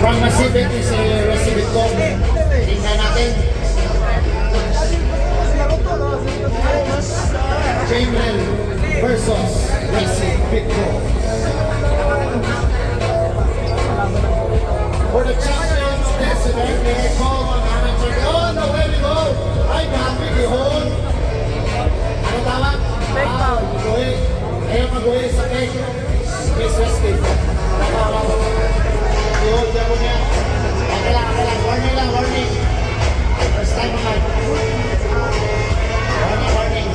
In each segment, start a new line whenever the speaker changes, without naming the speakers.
From Pacific is Pacific ko. Tingnan natin. Chamberlain versus Pacific ko. For the champions of this event, they call on manager. Oh, no, where we go? Ay, grabe, ihon. Ano tawag?
Fake foul.
Ayaw mag-uwi sa cake. Miss Westy. Ihon, diyan mo niya. Okay lang. Warning lang, warning. First time mga. Warning.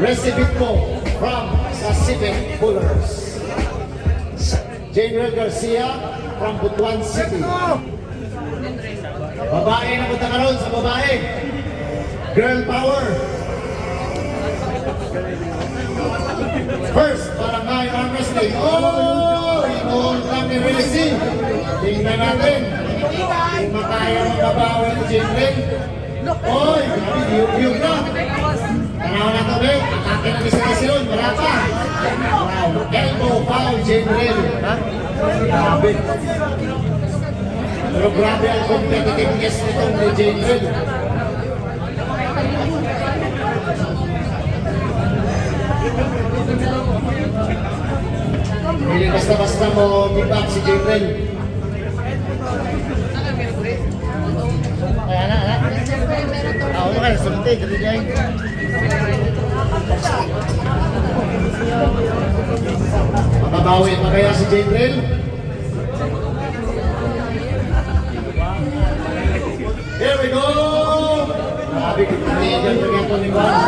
Recipe po from Pacific Pullers. General Garcia from Butuan City. Babae na punta ka ron sa babae. Girl power. First, barangay arm wrestling. Oh! Inoon lang ni Resi. Tingnan natin. Kung makaya magbabawi ni General. Oy! Biyog na. Tanaw na ito, Bek. Atake ng isa-isa wala pa. Wow. Elbow foul, General. Grabe. Pero grabe ang competitiveness nitong ni General. Hindi basta-basta mo give-up si General. Ako na kayo, sunti, gari-gari. Mababawi pa kaya si General? Here we go! Grabe, kinigan pa niya ito ni Juan.